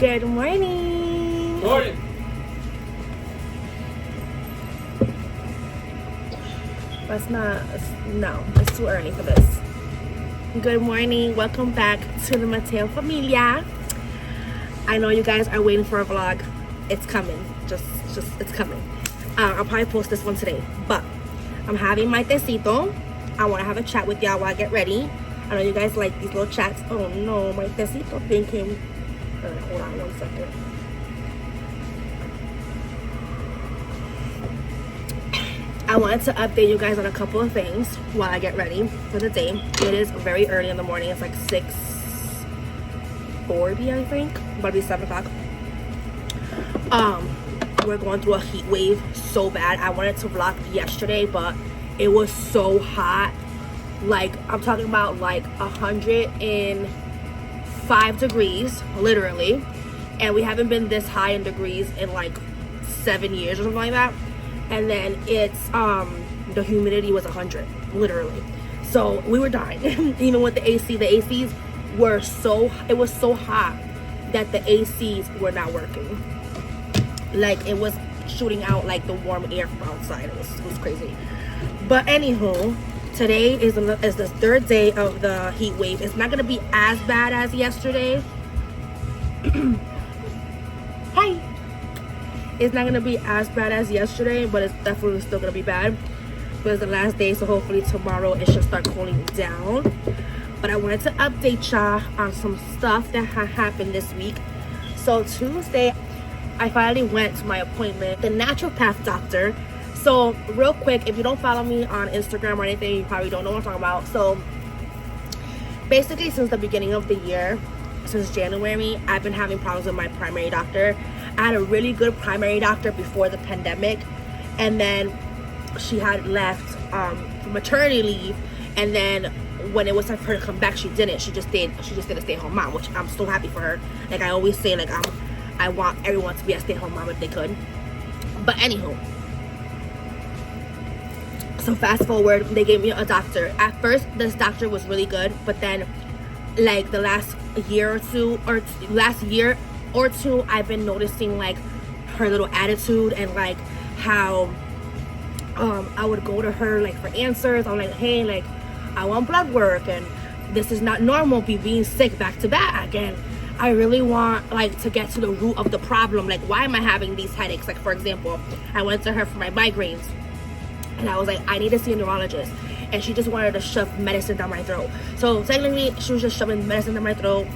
Good morning. Morning. It's too early for this. Good morning. Welcome back to the Mateo familia. I know you guys are waiting for a vlog. It's coming. Just it's coming. I'll probably post this one today, but I'm having my tecito. I want to have a chat with y'all while I get ready. I know you guys like these little chats. Oh no, my tecito thing came. Hold on 1 second. I wanted to update you guys on a couple of things while I get ready for the day. It is very early in the morning. It's like 6:40, I think. About to be 7 o'clock. We're going through a heat wave so bad. I wanted to vlog yesterday, but it was so hot. Like, I'm talking about like 105 degrees, literally. And we haven't been this high in degrees in like 7 years or something like that. And then it's the humidity was 100, literally. So we were dying. Even with the AC, the ACs were it was so hot that the ACs were not working. Like, it was shooting out like the warm air from outside. It was crazy. But anywho, today is the third day of the heat wave. It's not gonna be as bad as yesterday. Hi. It's not gonna be as bad as yesterday, but it's definitely still gonna be bad. But it's the last day, so hopefully tomorrow it should start cooling down. But I wanted to update y'all on some stuff that happened this week. So Tuesday, I finally went to my appointment, the naturopath doctor. So real quick, if you don't follow me on Instagram or anything, you probably don't know what I'm talking about. So basically, since the beginning of the year, since January, I've been having problems with my primary doctor. I had a really good primary doctor before the pandemic, and then she had left for maternity leave, and then when it was time for her to come back, she didn't. She just did a stay-at-home mom, which I'm so happy for her. Like I always say, like I want everyone to be a stay-at-home mom if they could. But anywho, so fast forward, they gave me a doctor. At first, this doctor was really good, but then like the last year or two, I've been noticing like her little attitude and like how I would go to her like for answers. I'm like, hey, like I want blood work, and this is not normal, being sick back to back, and I really want like to get to the root of the problem. Like, why am I having these headaches? Like, for example, I went to her for my migraines, and I was like, I need to see a neurologist, and she just wanted to shove medicine down my throat. So technically she was just shoving medicine down my throat.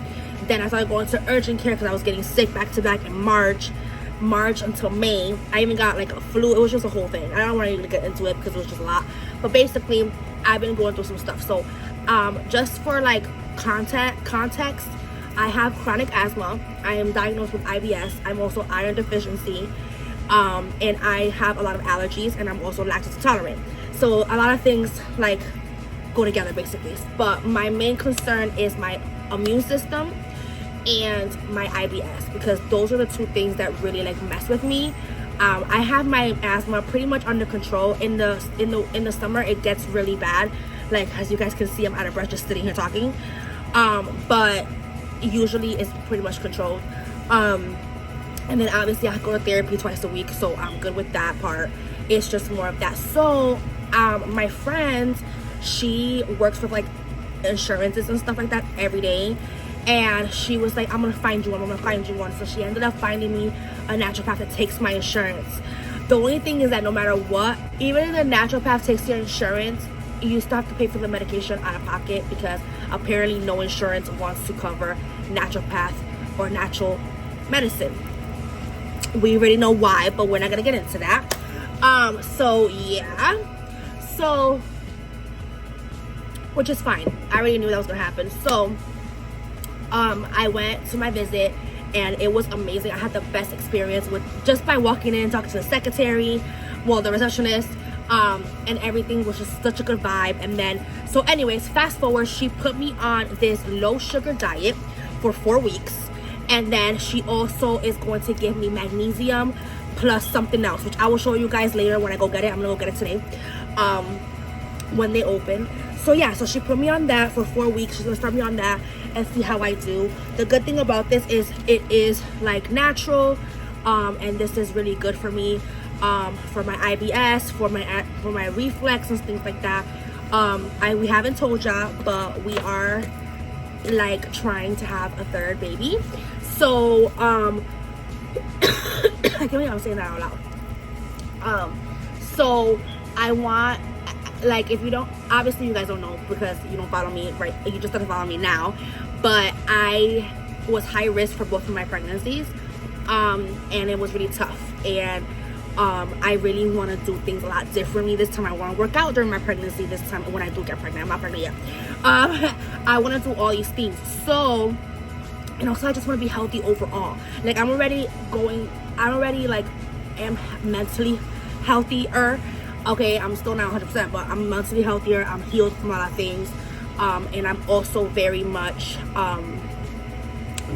Then I started going to urgent care because I was getting sick back to back in March until May. I even got like a flu. It was just a whole thing. I don't want to even get into it because it was just a lot. But basically, I've been going through some stuff. So just for like context, I have chronic asthma. I am diagnosed with IBS. I'm also iron deficiency. And I have a lot of allergies, and I'm also lactose intolerant. So a lot of things like go together basically. But my main concern is my immune system and my IBS, because those are the two things that really like mess with me. I have my asthma pretty much under control. In the summer it gets really bad. Like, as you guys can see, I'm out of breath just sitting here talking. But usually it's pretty much controlled. And then obviously I go to therapy twice a week, so I'm good with that part. It's just more of that. So my friend, she works with like insurances and stuff like that every day, and she was like, I'm gonna find you one. So she ended up finding me a naturopath that takes my insurance. The only thing is that no matter what, even if the naturopath takes your insurance, you still have to pay for the medication out of pocket, because apparently no insurance wants to cover naturopath or natural medicine. We already know why, but we're not gonna get into that. So yeah, so which is fine. I already knew that was gonna happen. So I went to my visit, and it was amazing. I had the best experience with just by walking in, talking to the secretary, well, the receptionist, and everything was just such a good vibe. And then, so anyways, fast forward, she put me on this low sugar diet for 4 weeks, and then she also is going to give me magnesium plus something else, which I will show you guys later when I go get it. I'm gonna go get it today when they open. So yeah, so she put me on that for 4 weeks. She's gonna start me on that and see how I do. The good thing about this is it is like natural, and this is really good for me, for my IBS, for my reflex and things like that. We haven't told y'all, but we are like trying to have a third baby. So I can't believe I'm saying that out loud. So I want, like, if you don't, obviously you guys don't know because you don't follow me, right? You just don't follow me now, but I was high risk for both of my pregnancies, and it was really tough, and I really want to do things a lot differently this time. I want to work out during my pregnancy this time when I do get pregnant. I'm not pregnant yet. I want to do all these things. So, and also I just want to be healthy overall. Like, I'm already like am mentally healthier. Okay, I'm still not 100%, but I'm mentally healthier. I'm healed from a lot of things, and I'm also very much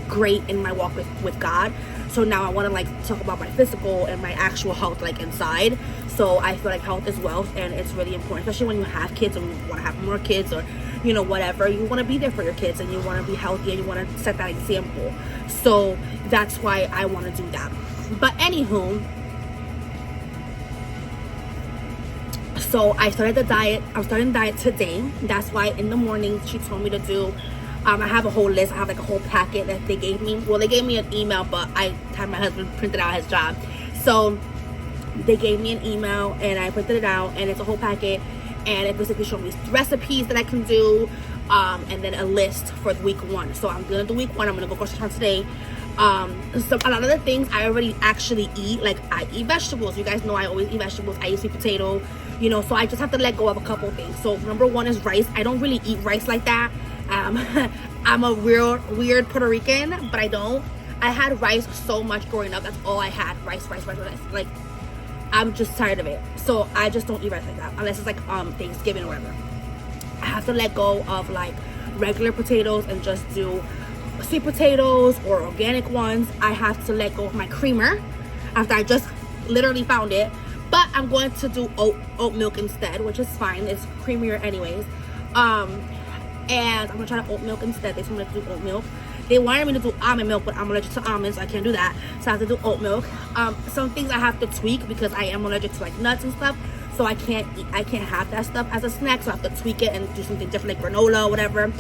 great in my walk with God. So now I want to like talk about my physical and my actual health, like inside. So I feel like health is wealth, and it's really important, especially when you have kids and you want to have more kids, or you know, whatever. You want to be there for your kids, and you want to be healthy, and you want to set that example. So that's why I want to do that. But anywho, so I started the diet. I'm starting the diet today. That's why in the morning she told me to do, I have a whole list. I have like a whole packet that they gave me. Well, they gave me an email, but I had my husband printed out his job. So they gave me an email and I printed it out, and it's a whole packet, and it basically showed me recipes that I can do, and then a list for week 1. So I'm gonna do week 1. I'm gonna go grocery shopping today. So a lot of the things I already actually eat. Like, I eat vegetables. You guys know I always eat vegetables. I eat sweet potato, you know, so I just have to let go of a couple things. So number 1 is rice. I don't really eat rice like that. I'm a real weird Puerto Rican, but I had rice so much growing up. That's all I had. Rice. Like, I'm just tired of it. So I just don't eat rice like that unless it's like Thanksgiving or whatever. I have to let go of like regular potatoes and just do sweet potatoes or organic ones. I have to let go of my creamer after I just literally found it, but I'm going to do oat milk instead, which is fine. It's creamier anyways. And I'm gonna try the oat milk instead. They told me to do oat milk. They wanted me to do almond milk, but I'm allergic to almonds, so I can't do that. So I have to do oat milk. Some things I have to tweak because I am allergic to like nuts and stuff. So I can't have that stuff as a snack. So I have to tweak it and do something different, like granola or whatever.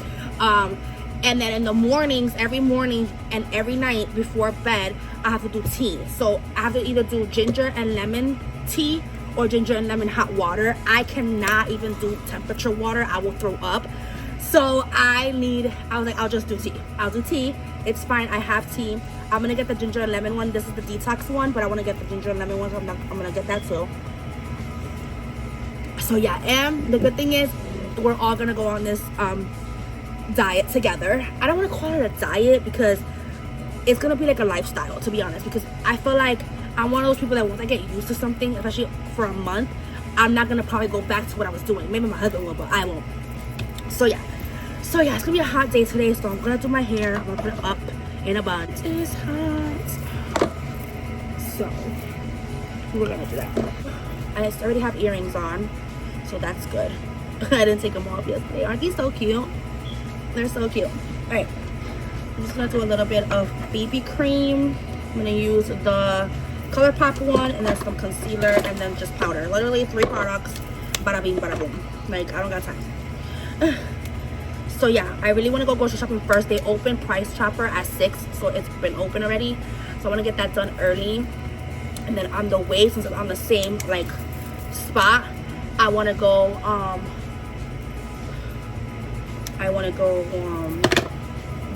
And then in the mornings, every morning and every night before bed, I have to do tea. So I have to either do ginger and lemon tea or ginger and lemon hot water. I cannot even do temperature water. I will throw up. So I was like, I'll just do tea. I'll do tea. It's fine. I have tea. I'm going to get the ginger and lemon one. This is the detox one, but I want to get the ginger and lemon one, so I'm going to get that too. So yeah, and the good thing is we're all going to go on this diet together. I don't want to call it a diet because it's going to be like a lifestyle, to be honest, because I feel like I'm one of those people that once I get used to something, especially for a month, I'm not going to probably go back to what I was doing. Maybe my husband will, but I won't. So yeah, it's gonna be a hot day today, so I'm gonna do my hair. I'm gonna put it up in a bun. It is hot, so we're gonna do that. I already have earrings on, so that's good. I didn't take them off yesterday. Aren't these so cute? They're so cute. All right, I'm just gonna do a little bit of BB cream. I'm gonna use the ColourPop one, and then some concealer, and then just powder. Literally 3 products. Bada bing, bada boom. Like, I don't got time. So yeah, I really want to go grocery shopping first. They open Price Chopper at 6, so it's been open already. So I want to get that done early, and then on the way, since it's on the same like spot, I want to go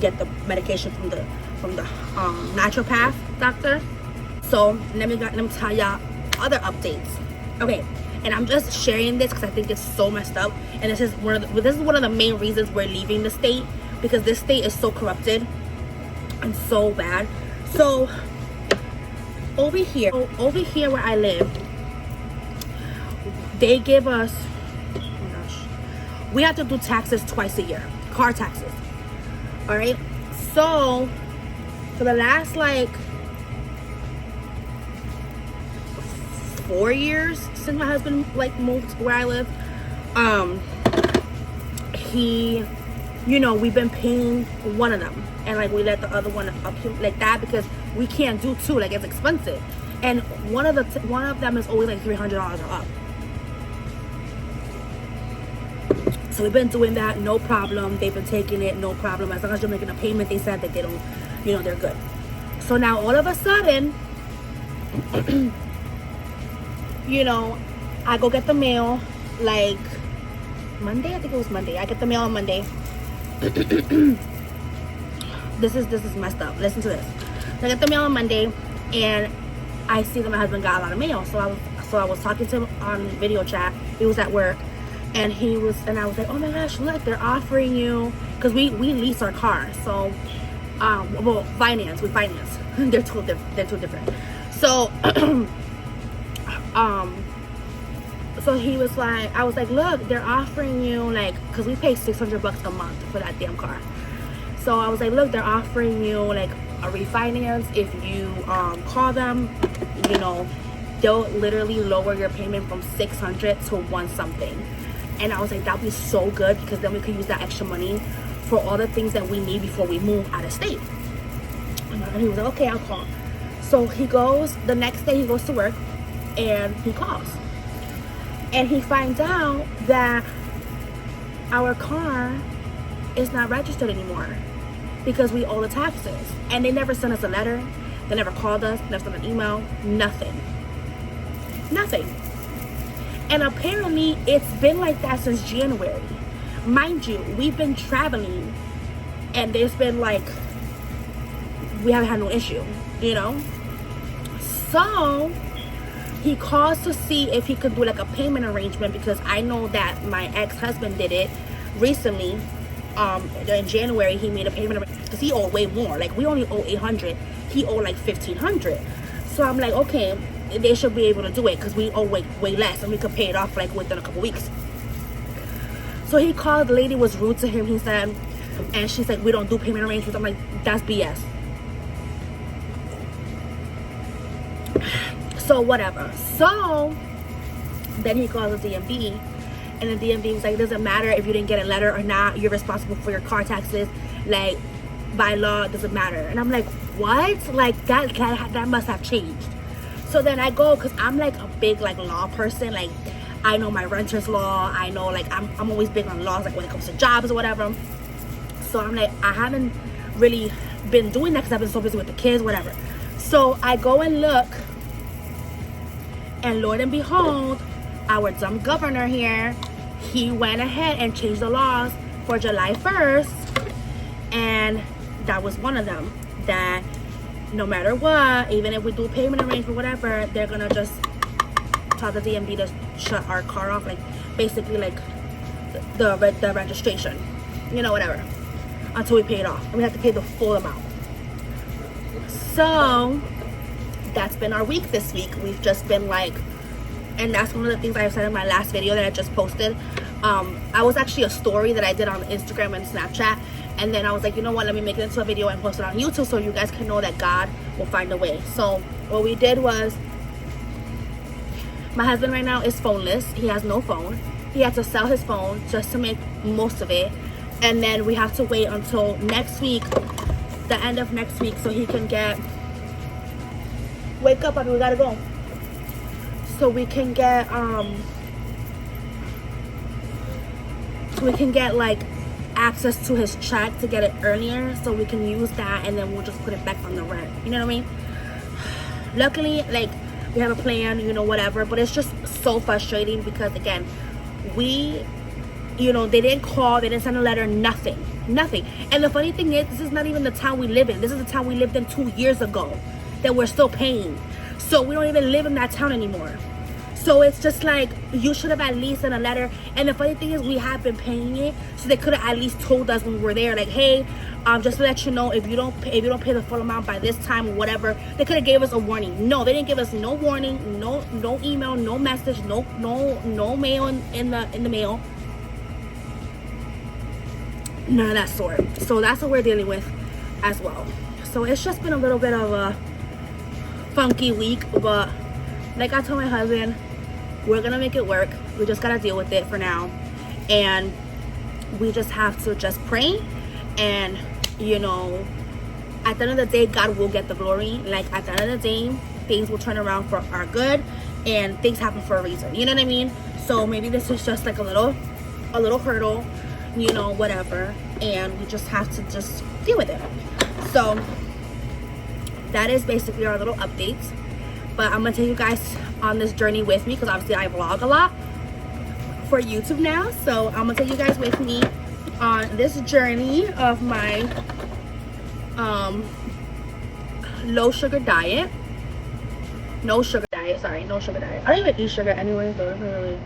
get the medication from the naturopath doctor. So let me tell y'all other updates. Okay. And I'm just sharing this because I think it's so messed up. And this is one of the main reasons we're leaving the state, because this state is so corrupted and so bad. So over here where I live, they give us, oh my gosh, we have to do taxes twice a year, car taxes. All right. So for the last like 4 years since my husband like moved where I live, he, you know, we've been paying one of them, and like we let the other one up like that, because we can't do two, like it's expensive, and one of them is always like $300 or up. So we've been doing that, no problem. They've been taking it, no problem. As long as you're making a payment, they said that they don't, you know, they're good. So now all of a sudden, you know, I go get the mail like Monday. I think it was Monday. I get the mail on Monday. This is messed up. Listen to this. I get the mail on Monday, and I see that my husband got a lot of mail. So I was talking to him on video chat. He was at work, and I was like, oh my gosh, look, they're offering you, because we lease our car. So well, we finance. they're too different. So so he was like, I was like, look, they're offering you, like, because we pay $600 a month for that damn car. So I was like, look, they're offering you like a refinance. If you call them, you know, they'll literally lower your payment from 600 to 1 something. And I was like, that'd be so good, because then we could use that extra money for all the things that we need before we move out of state. And he was like, okay, I'll call. So he goes, the next day he goes to work, and he calls. And he finds out that our car is not registered anymore because we owe the taxes. And they never sent us a letter. They never called us, never sent an email, nothing. Nothing. And apparently it's been like that since January. Mind you, we've been traveling, and there's been like, we haven't had no issue, you know? So he calls to see if he could do like a payment arrangement, because I know that my ex-husband did it recently. In January he made a payment arrangement, because he owed way more. Like, we only owe $800, he owed like $1,500. So I'm like, okay, they should be able to do it, because we owe way less, and we could pay it off like within a couple weeks. So he called, the lady was rude to him, he said, and she's like, we don't do payment arrangements. I'm like, that's BS. So whatever. So then he calls the DMV, and the DMV was like, it doesn't matter if you didn't get a letter or not, you're responsible for your car taxes, like by law it doesn't matter. And I'm like, what? Like that must have changed. So then I go, because I'm like a big like law person, like I know my renter's law, I know, like I'm always big on laws, like when it comes to jobs or whatever. So I'm like, I haven't really been doing that because I've been so busy with the kids, whatever. So I go and look, and Lord and behold, our dumb governor here, he went ahead and changed the laws for July 1st. And that was one of them, that no matter what, even if we do payment arrangement, whatever, they're gonna just tell the DMV to shut our car off, like basically like the registration, you know, whatever, until we pay it off. And we have to pay the full amount. So that's been our week this week. We've just been like, and that's one of the things I said in my last video that I just posted. I was actually a story that I did on Instagram and Snapchat, and then I was like, you know what, let me make it into a video and post it on YouTube so you guys can know that God will find a way. So what we did was, my husband right now is phoneless. He has no phone. He had to sell his phone just to make most of it, and then we have to wait until next week, the end of next week, so he can get, wake up, and we gotta go, so we can get like access to his check to get it earlier, so we can use that, and then we'll just put it back on the rent, you know what I mean? Luckily, like, we have a plan, you know, whatever, but it's just so frustrating because, again, we, you know, they didn't call, they didn't send a letter, nothing. And the funny thing is, this is not even the town we live in. This is the town we lived in 2 years ago that we're still paying. So we don't even live in that town anymore. So it's just like, you should have at least sent a letter. And the funny thing is, we have been paying it, so they could have at least told us when we were there, like, hey, just to let you know, if you don't pay the full amount by this time or whatever, they could have gave us a warning. No, they didn't give us no warning, no email, no message, no mail in the mail, none of that sort. So that's what we're dealing with as well. So it's just been a little bit of a funky week, but like I told my husband, we're gonna make it work. We just gotta deal with it for now. And we just have to just pray, and you know, at the end of the day, God will get the glory. Like at the end of the day, things will turn around for our good, and things happen for a reason. You know what I mean? So maybe this is just like a little hurdle, you know, whatever, and we just have to just deal with it. So that is basically our little updates. But I'm gonna take you guys on this journey with me, because obviously I vlog a lot for YouTube now. So I'm gonna take you guys with me on this journey of my low sugar diet. No sugar diet, sorry, no sugar diet. I don't even eat sugar anyway, so it's really.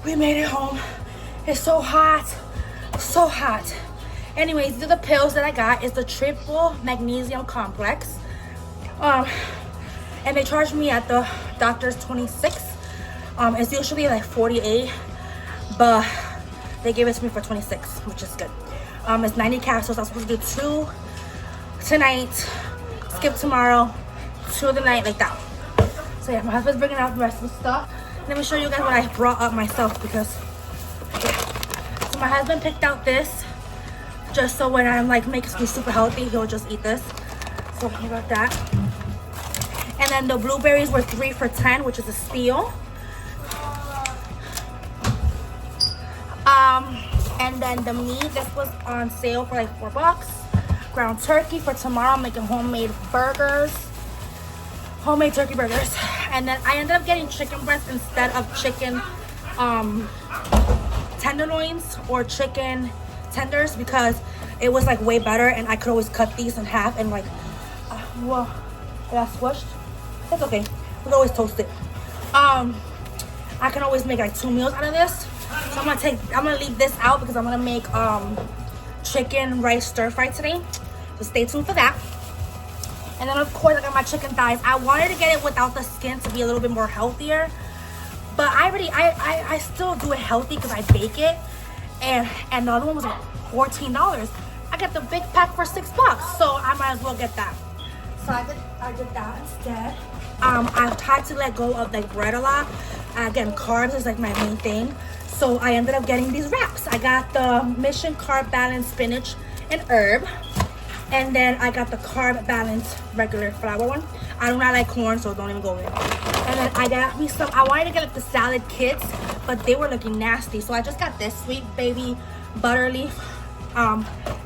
We made it home. It's so hot, so hot. Anyways, these are the pills that I got. It's the triple magnesium complex. And they charged me at the doctor's 26. It's usually like 48, but they gave it to me for 26, which is good. It's 90 capsules. I'm supposed to do 2 tonight, skip tomorrow, 2 the night, like that. So yeah, my husband's bringing out the rest of the stuff. Let me show you guys what I brought up myself, because yeah. So my husband picked out this just so when I'm like making something super healthy, he'll just eat this. So he got that. And then the blueberries were 3 for $10, which is a steal. And then the meat, this was on sale for like $4. Ground turkey for tomorrow. I'm making homemade burgers. Homemade turkey burgers. And then I ended up getting chicken breast instead of chicken tenderloins or chicken tenders, because it was like way better, and I could always cut these in half and like whoa, it got squished. It's okay, we can always toast it. I can always make like 2 meals out of this. So I'm gonna leave this out because I'm gonna make chicken rice stir fry today, so stay tuned for that. And then of course I got my chicken thighs. I wanted to get it without the skin to be a little bit more healthier, but I still do it healthy because I bake it. And the other one was like $14. I got the big pack for $6, so I might as well get that. So I did that instead. I've tried to let go of like bread a lot. Again, carbs is like my main thing, so I ended up getting these wraps. I got the Mission Carb Balance spinach and herb. And then I got the Carb Balance regular flour one. I do not like corn, so don't even go there. And then I got me some, I wanted to get like the salad kits, but they were looking nasty. So I just got this Sweet Baby butter leaf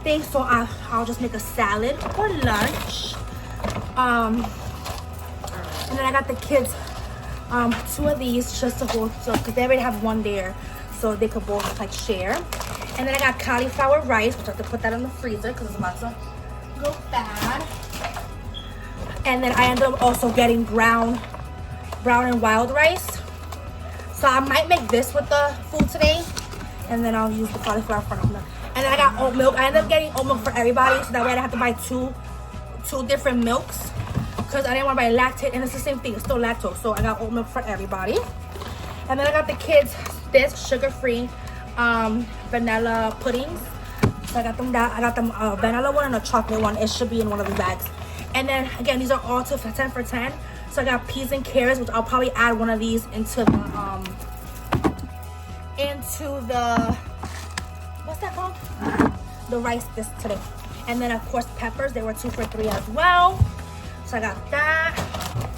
thing. So I'll just make a salad for lunch. And then I got the kids 2 of these just to hold, so because they already have one there, so they could both like share. And then I got cauliflower rice, which I have to put that in the freezer because it's about to go bad. And then I ended up also getting brown and wild rice. So I might make this with the food today. And then I'll use the cauliflower for milk. And then I got oat milk. I ended up getting oat milk for everybody, so that way I don't have to buy two different milks, because I didn't want to buy lactate, and it's the same thing, it's still lactose. So I got oat milk for everybody. And then I got the kids this sugar-free vanilla puddings. So I got them that. I got them vanilla one and a chocolate one. It should be in one of the bags. And then again, these are all 10 for 10. So I got peas and carrots, which I'll probably add one of these into the what's that called? The rice this today. And then of course peppers, they were 2 for 3 as well. So I got that.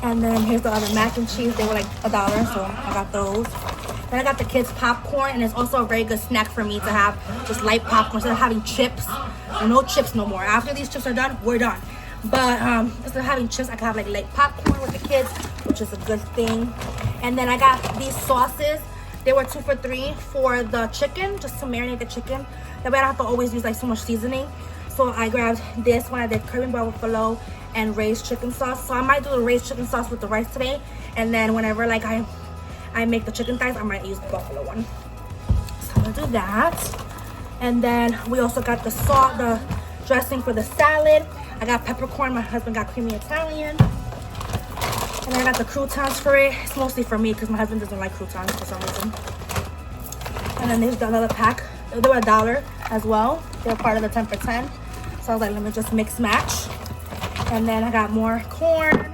And then here's the other mac and cheese. They were like $1, so I got those. Then I got the kids popcorn, and it's also a very good snack for me to have just light popcorn instead of having chips. No chips no more. After these chips are done, we're done. But instead of having chips, I can have like light popcorn with the kids, which is a good thing. And then I got these sauces. They were 2 for 3 for the chicken, just to marinate the chicken. That way I don't have to always use like so much seasoning. So I grabbed this one. I did Caribbean buffalo and raised chicken sauce. So I might do the raised chicken sauce with the rice today. And then whenever like I make the chicken thighs, I might use the buffalo one. So I'm gonna do that. And then we also got the dressing for the salad. I got peppercorn. My husband got creamy Italian. And then I got the croutons for it. It's mostly for me because my husband doesn't like croutons for some reason. And then there's another pack. They were $1 as well. They're part of the 10 for 10. So I was like, let me just mix match. And then I got more corn.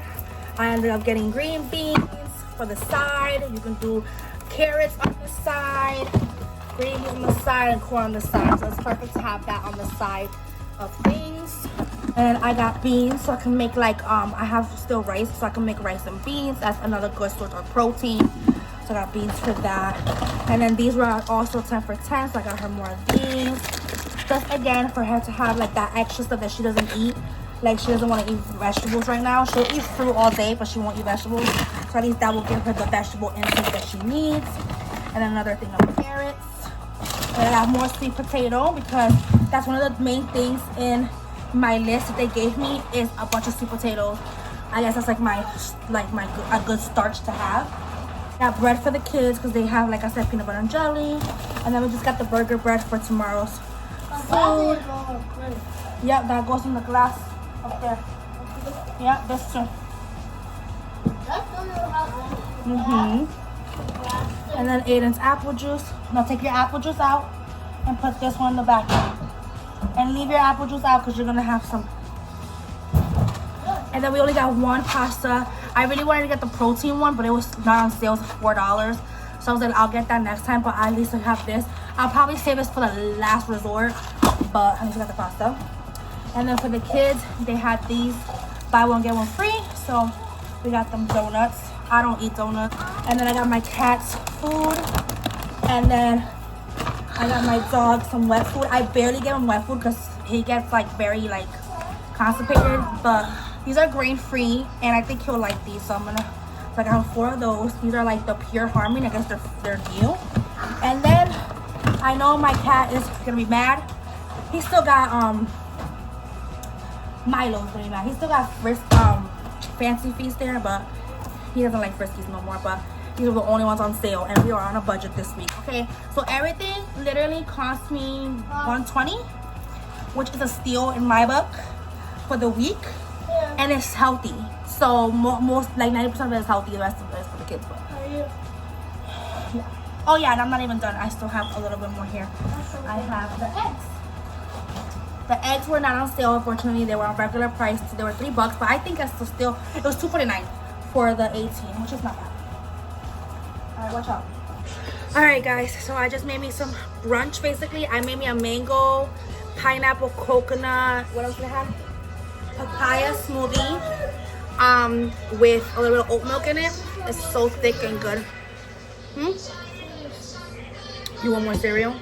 I ended up getting green beans for the side. You can do carrots on the side, green beans on the side, and corn on the side. So it's perfect to have that on the side of things. And I got beans, so I can make like I have still rice, so I can make rice and beans. That's another good source of protein. So I got beans for that. And then these were also 10 for 10, so I got her more of these. Just again for her to have like that extra stuff that she doesn't eat. Like she doesn't want to eat vegetables right now. She'll eat fruit all day, but she won't eat vegetables. So at least that will give her the vegetable intake that she needs. And then another thing of carrots. And I got more sweet potato because that's one of the main things in my list that they gave me is a bunch of sweet potatoes. I guess that's like a good starch to have. Got bread for the kids because they have, like I said, peanut butter and jelly. And then we just got the burger bread for tomorrow's food. Yep, that goes in the glass up there. Yeah, this too. And then Aiden's apple juice. Now take your apple juice out and put this one in the back. And leave your apple juice out because you're gonna have some. And then we only got one pasta. I really wanted to get the protein one, but it was not on sale. It was $4. So I was like, I'll get that next time, but at least I have this. I'll probably save this for the last resort, but I just got the pasta. And then for the kids, they had these buy one get one free, so we got them donuts. I don't eat donuts. And then I got my cat's food, and then I got my dog some wet food. I barely give him wet food because he gets like very like constipated, but these are grain free and I think he'll like these, so I'm gonna like I have 4 of those. These are like the Pure Harmony. I guess they're new. And then I know my cat is gonna be mad. He still got Milo's gonna be mad. He still got Fancy Feast there, but he doesn't like Friskies no more. But these are the only ones on sale, and we are on a budget this week. Okay, so everything literally cost me $120, which is a steal in my book for the week. Yeah. And it's healthy. So most like 90% of it is healthy. The rest of it is for the kids. But yeah. Oh yeah, and I'm not even done. I still have a little bit more here. I have the eggs. The eggs were not on sale, unfortunately. They were on regular price. They were $3, but I think that's still it was $2.49 for the 18, which is not bad. Alright, watch out. Alright guys, so I just made me some brunch basically. I made me a mango, pineapple, coconut, what else did I have? Papaya smoothie with a little bit of oat milk in it. It's so thick and good. You want more cereal?